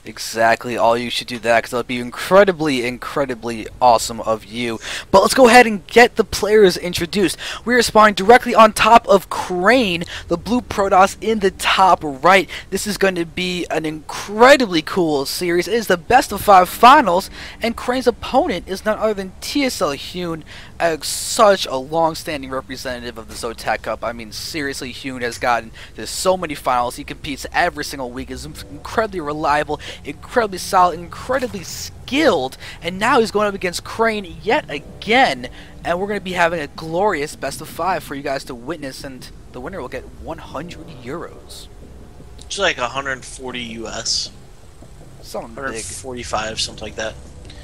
Exactly, all you should do that because that would be incredibly, incredibly awesome of you. But let's go ahead and get the players introduced. We are spawning directly on top of Crane, the blue Protoss in the top right. This is going to be an incredibly cool series. It is the best of 5 finals, and Crane's opponent is none other than TSL.Hyun, such a long-standing representative of the Zotac Cup. I mean, seriously, Hyun has gotten to so many finals. He competes every single week. Is incredibly reliable, incredibly solid, incredibly skilled, and now he's going up against Crane yet again, and we're going to be having a glorious best of 5 for you guys to witness, and the winner will get 100 euros. It's like 140 US. Something 145, big. something like that.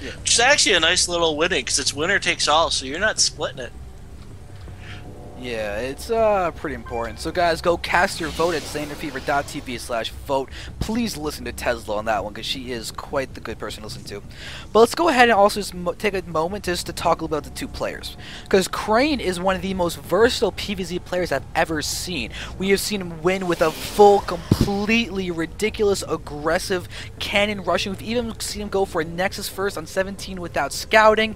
Yeah. Which is actually a nice little winning, because it's winner takes all, so you're not splitting it. Yeah, it's pretty important. So guys, go cast your vote at zanderfever.tv/vote. Please listen to Tesla on that one, because she is quite the good person to listen to. But let's go ahead and also just take a moment just to talk about the two players. Because Crane is one of the most versatile PvZ players I've ever seen. We have seen him win with a full, completely ridiculous, aggressive cannon rushing. We've even seen him go for a Nexus first on 17 without scouting,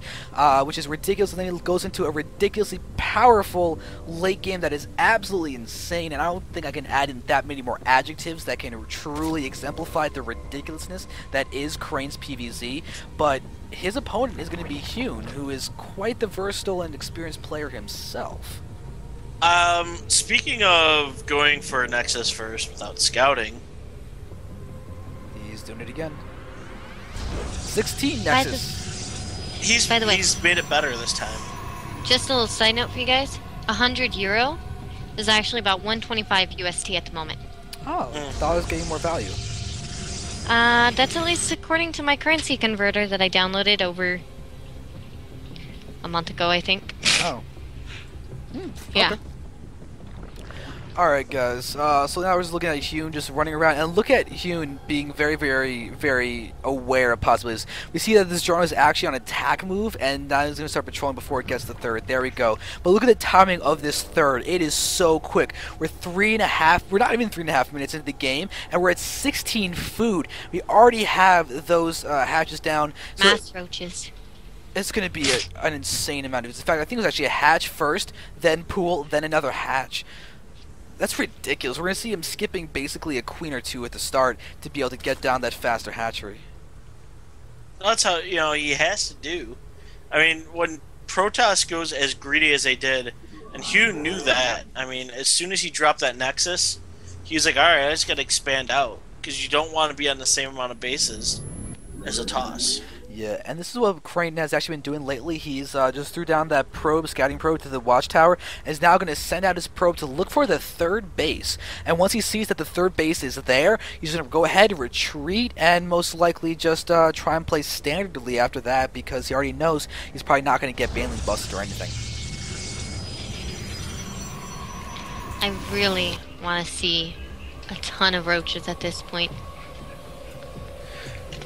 which is ridiculous, and then he goes into a ridiculously powerful late game that is absolutely insane, and I don't think I can add in that many more adjectives that can truly exemplify the ridiculousness that is Crane's PvZ, but his opponent is going to be Hyun, who is quite the versatile and experienced player himself. Speaking of going for a Nexus first without scouting, He's doing it again. 16 Nexus. He's made it better this time. Just a little side note for you guys. 100 euro is actually about 125 UST at the moment. Oh, thought I was getting more value. That's at least according to my currency converter that I downloaded over a month ago, I think. Oh. Yeah. Okay. Alright guys, so now we're just looking at Hyun just running around, and look at Hyun being very, very, very aware of possibilities. We see that this drone is actually on attack move, and now he's going to start patrolling before it gets the third. There we go. But look at the timing of this third. It is so quick. We're not even 3.5 minutes into the game, and we're at 16 food. We already have those hatches down. Mass roaches. It's going to be an insane amount of it. In fact, I think it was actually a hatch first, then pool, then another hatch. That's ridiculous. We're going to see him skipping basically a queen or two at the start to be able to get down that faster hatchery. That's how, he has to do. I mean, when Protoss goes as greedy as they did, and Hugh knew that, I mean, as soon as he dropped that Nexus, he was like, alright, I just got to expand out, because you don't want to be on the same amount of bases as a toss. Yeah, and this is what Crane has actually been doing lately. He's just threw down that scouting probe to the watchtower, and is now going to send out his probe to look for the third base. And once he sees that the third base is there, he's going to go ahead and retreat, and most likely just try and play standardly after that, because he already knows he's probably not going to get Baneling busted or anything. I really want to see a ton of roaches at this point.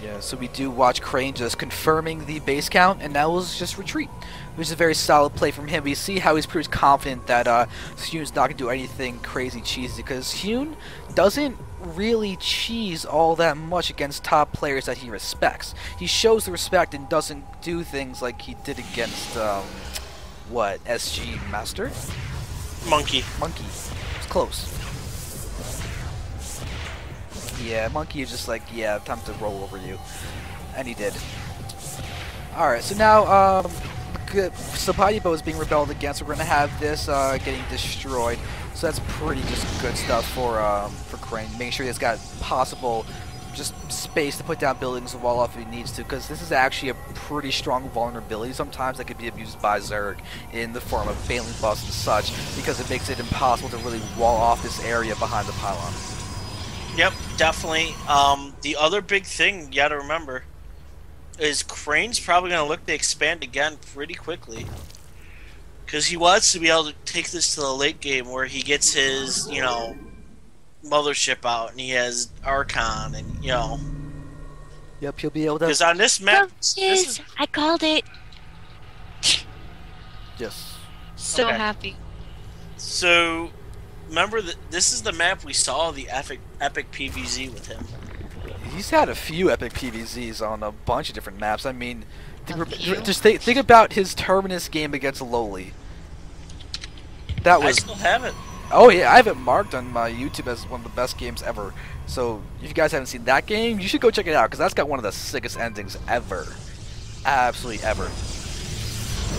Yeah, so we do watch Crane just confirming the base count, and now we'll just retreat. Which is a very solid play from him. We see how he's pretty confident that Hyun's not going to do anything crazy cheesy, because Hyun doesn't really cheese all that much against top players that he respects. He shows the respect and doesn't do things like he did against, SG Master? Monkey. It's close. Yeah, Monkey is just like, yeah, time to roll over you. And he did. Alright, so now, Sabaibo is being rebelled against. We're going to have this getting destroyed. So that's pretty just good stuff for Crane. Make sure he's got possible just space to put down buildings and wall off if he needs to, because this is actually a pretty strong vulnerability sometimes that could be abused by Zerg in the form of Baneling buffs and such, because it makes it impossible to really wall off this area behind the pylon. Yep, definitely. The other big thing you gotta remember is Crane's probably gonna look to expand again pretty quickly, because he wants to be able to take this to the late game where he gets his, mothership out and he has Archon and Yep, he'll be able to. Because on this map, I called it. Yes. So Okay. happy. So remember that this is the map we saw the epic PvZ with him. he's had a few epic PvZs on a bunch of different maps. I mean, just think about his Terminus game against Lowly. That was. I still have it. Oh yeah, I have it marked on my YouTube as one of the best games ever. So if you guys haven't seen that game, you should go check it out because that's got one of the sickest endings ever. Absolutely ever.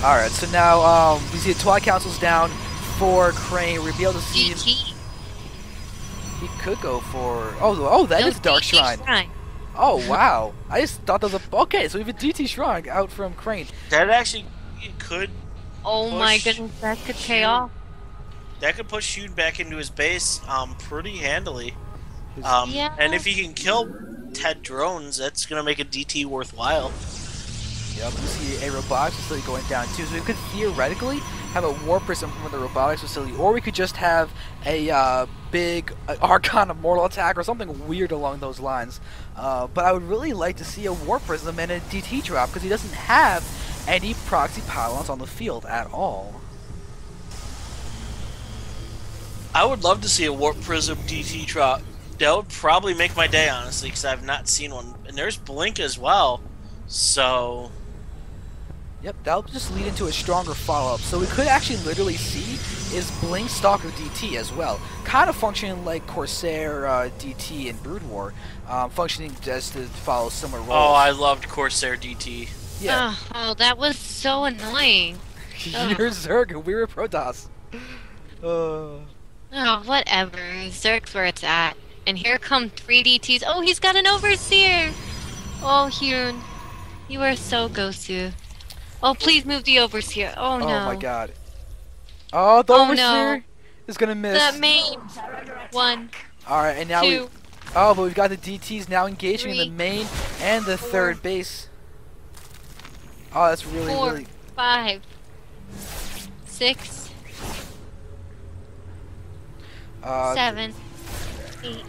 All right, so now we see the Twilight Council's down for Crane. We'll be able to see. He could go for. Oh, that is Dark Shrine. Oh wow! I just thought that was a. Okay, so we have a DT Shrine out from Crane. That actually could. Oh my goodness, that could pay off. That could push Hyun back into his base pretty handily. Yeah. And if he can kill 10 drones, that's going to make a DT worthwhile. Yep, we see a robotics facility going down too, so we could theoretically have a War Prism from the robotics facility, or we could just have a big Archon Immortal attack or something weird along those lines. But I would really like to see a War Prism and a DT drop, because he doesn't have any proxy pylons on the field at all. I would love to see a Warp Prism DT drop. That would probably make my day, honestly, because I've not seen one. And there's Blink as well, so... Yep, that'll just lead into a stronger follow-up. So we could actually literally see is Blink Stalker DT as well. Kind of functioning like Corsair DT in Brood War, functioning just to follow similar roles. Oh, I loved Corsair DT. Yeah. Oh, that was so annoying. You're Zerg and we were Protoss. Oh, whatever. Zerg's where it's at. And here come 3 DTs. Oh, he's got an Overseer! Oh, Hyun. You are so Gosu. Oh, please move the Overseer. Oh, no. Oh, my God. Oh, the Overseer is going to miss. The main. 1. Alright, and now 2. Oh, but we've got the DTs now engaging 3, in the main and the third base. Oh, that's really, 4, really... 5, 6, 7, 8.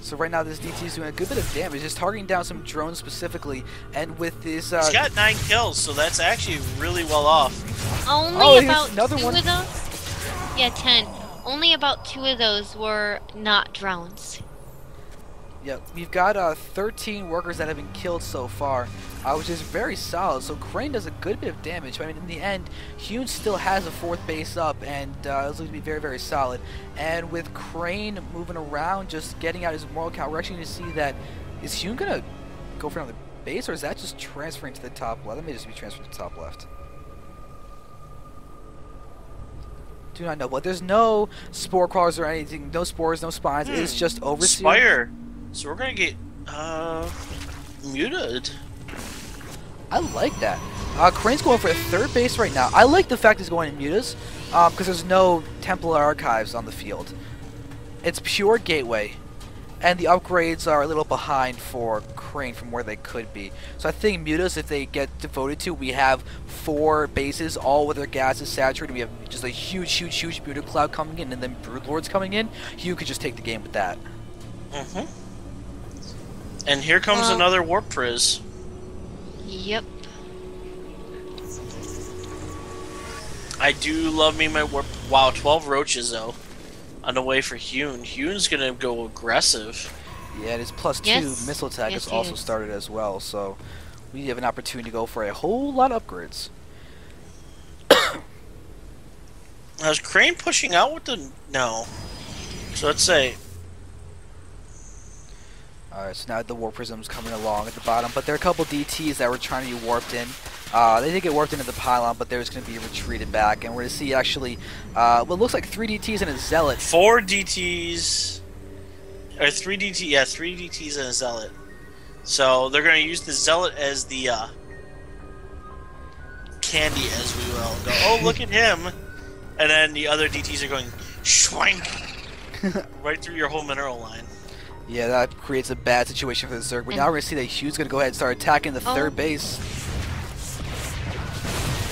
So right now this DT is doing a good bit of damage, just targeting down some drones specifically, and with this... He's got 9 kills, so that's actually really well off. Only about another 2 one. of those? Yeah, 10. Only about 2 of those were not drones. Yeah, we've got 13 workers that have been killed so far, which is very solid. So Crane does a good bit of damage, but I mean, in the end, Hyun still has a 4th base up, and it's going to be very, very solid. And with Crane moving around, just getting out his moral count, we're actually going to see that, is Hyun going to go for another base, or is that just transferring to the top left? That may just be transferring to the top left. Do not know, but there's no spore crawlers or anything, no spores, no spines, it's just Overseer. Spire. So we're gonna get muted. I like that. Crane's going for a 3rd base right now. I like the fact he's going to mutas, because there's no Templar archives on the field. It's pure gateway, and the upgrades are a little behind for Crane from where they could be. So I think mutas, if they get devoted to, we have 4 bases, all with their gases saturated. We have just a huge, huge, huge muta cloud coming in, and then Broodlords coming in. You could just take the game with that. And here comes another Warp Priz. Yep. I do love me my Warp... Wow, 12 roaches, though. On the way for Hyun. Hyun's gonna go aggressive. Yeah, and his +2 missile attack has also started as well, so we have an opportunity to go for a whole lot of upgrades. Now, is Crane pushing out with the... No. So let's say... Alright, so now the Warp Prism's coming along at the bottom, but there are a couple DTs that were trying to be warped in. They did get warped into the pylon, but they're just going to be retreated back, and we're going to see actually what looks like 3 DTs and a Zealot. 4 DTs... Or 3 DTs, yeah, 3 DTs and a Zealot. So they're going to use the Zealot as the candy, as we will. Go, oh, look at him! And then the other DTs are going, schwank! Right through your whole mineral line. Yeah, that creates a bad situation for the Zerg. But now we're going to see that Hyun's going to go ahead and start attacking the 3rd base.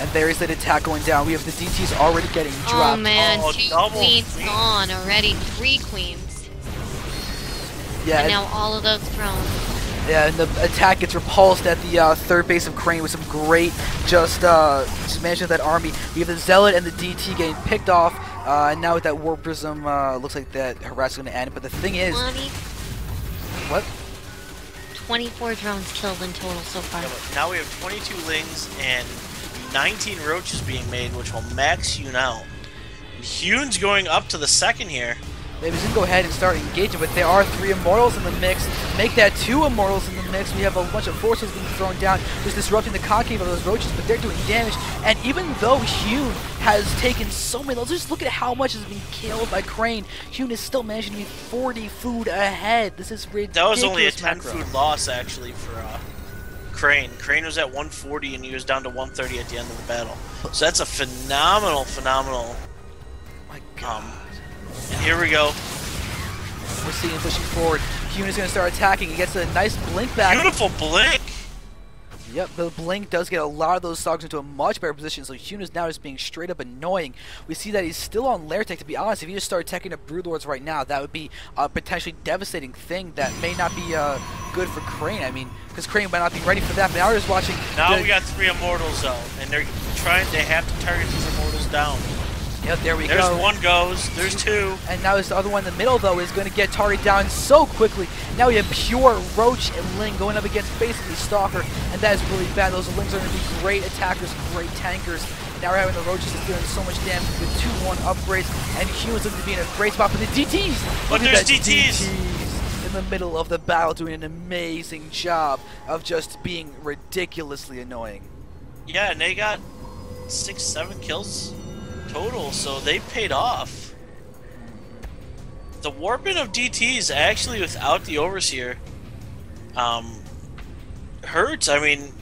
And there is that attack going down. We have the DTs already getting dropped. Oh man, oh, 2 queens gone already. 3 queens. Yeah, and now all of those thrown. Yeah, and the attack gets repulsed at the 3rd base of Crane with some great just management of that army. We have the Zealot and the DT getting picked off. And now with that Warp Prism, looks like that harass is going to end. But the thing is... What? 24 drones killed in total so far. Yeah, but now we have 22 Lings and 19 Roaches being made, which will max Hyun out. And Hyun's going up to the second here. Maybe he's going to go ahead and start engaging, but there are 3 Immortals in the mix. Make that 2 Immortals in the mix. We have a bunch of forces being thrown down, just disrupting the concave of those Roaches, but they're doing damage. And even though Hyun has taken so many, let's just look at how much has been killed by Crane. Hyun is still managing to be 40 food ahead. This is ridiculous. That was only a 10 macro. food loss, actually, for Crane. Crane was at 140, and he was down to 130 at the end of the battle. So that's a phenomenal, My God. And here we go. We're seeing him pushing forward. Hyun is going to start attacking. He gets a nice blink back. Beautiful blink! Yep, the blink does get a lot of those Zogs into a much better position, so Hyun is now just being straight up annoying. We see that he's still on lair tech. To be honest, if he just started teching up Broodlords right now, that would be a potentially devastating thing that may not be good for Crane. I mean, because Crane might not be ready for that, but now we're just watching. Now we got 3 Immortals, though, and they're they have to target these Immortals down. Yep, there we go. There's one goes, there's 2. And now this other one in the middle, though, is going to get targeted down so quickly. Now we have pure Roach and Ling going up against basically Stalker, and that is really bad. Those Lings are going to be great attackers, great tankers. And now we're having the Roaches that's doing so much damage with 2-1 upgrades, and Hyun's looking to be in a great spot for the DTs. But there's DTs in the middle of the battle, doing an amazing job of just being ridiculously annoying. Yeah, and they got 6-7 kills total, so they paid off. The warping of DTs actually without the Overseer hurts. I mean,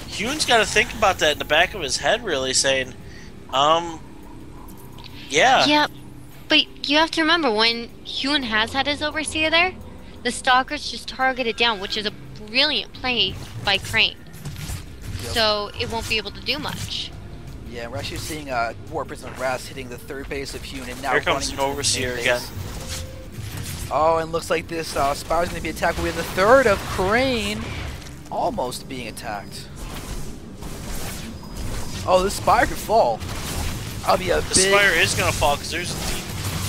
Hyun's got to think about that in the back of his head, really, saying, yeah. Yeah, but you have to remember, when Hyun has had his Overseer there, the Stalkers just target it down, which is a brilliant play by Crane. Yep. So it won't be able to do much. Yeah, we're actually seeing Warpers and Rast hitting the 3rd base of Hyun, and now Here comes running an Overseer again. Oh, and looks like this Spire's going to be attacked. We have the 3rd of Crane almost being attacked. Oh, this Spire could fall. I'll be a The Spire is going to fall because there's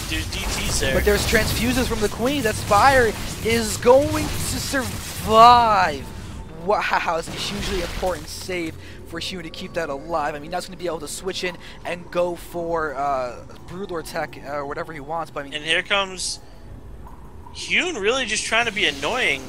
DTs there. But there's transfuses from the Queen. That Spire is going to survive. Wow, it's a hugely important save for Hyun to keep that alive. I mean, now he's going to be able to switch in and go for Broodlord tech or whatever he wants. But I mean, and here comes Hyun, really just trying to be annoying.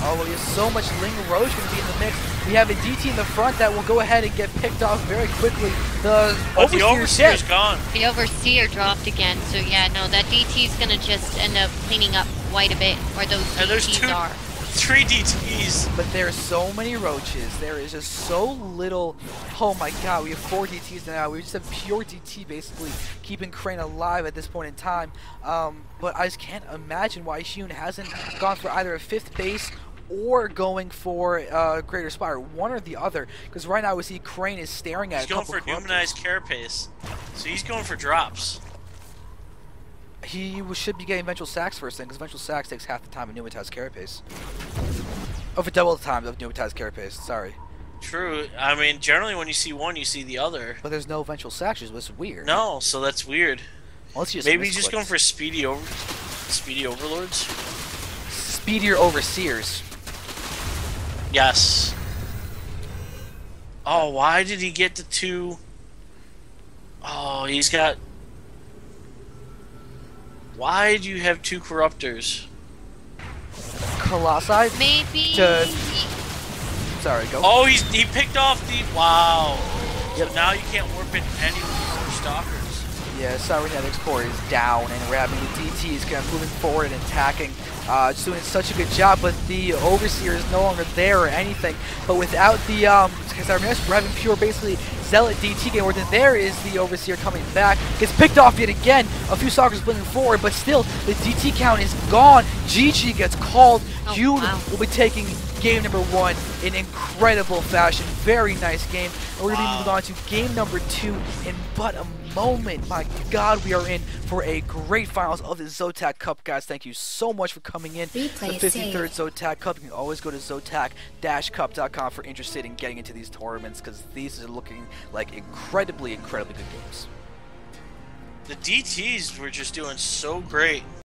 Oh, well, we have so much Ling Roach going to be in the mix. We have a DT in the front that will go ahead and get picked off very quickly. The Overseer's gone. The Overseer dropped again, so yeah, no, that DT's going to just end up cleaning up quite a bit, or those DTs are. 3 DTs. But there are so many Roaches. There is just so little. Oh my God, we have 4 DTs now. We just have pure DT basically keeping Crane alive at this point in time. But I just can't imagine why Hyun hasn't gone for either a 5th base or going for Greater Spire, one or the other. Because right now we see Crane is staring at. He's going for Numinized Carapace, so he's going for drops. He should be getting Vengeful Sax first thing, because Vengeful Sax takes half the time of Pneumatized Carapace. Oh, for double the time of Pneumatized Carapace, sorry. True. I mean, generally when you see one, you see the other. But there's no Vengeful Sax, which is weird. No, so that's weird. Well, maybe he's just going for Speedy Overlords? Speedier Overseers. Yes. Oh, why did he get the 2? Oh, he's got... Why do you have 2 Corruptors? Colossi? Maybe. Sorry, go. Oh, he picked off the... Wow. Yep. So now you can't warp in any more Stalkers. Yeah, Cybernetics core is down, and we're having the DTs kind of moving forward and attacking. Just doing such a good job, but the Overseer is no longer there or anything. But without the Cybernetics, we're having pure basically Zealot DT game, where then there is the Overseer coming back. Gets picked off yet again. A few Stalkers blinking forward, but still, the DT count is gone. GG gets called. Hyun will be taking game number 1 in incredible fashion. Very nice game. And we're going to be moving on to game number 2 in but a moment. My God, we are in for a great finals of the Zotac Cup, guys. Thank you so much for coming in. The 53rd Zotac Cup. You can always go to Zotac-Cup.com for interested in getting into these tournaments, because these are looking like incredibly good games. The DTs were just doing so great.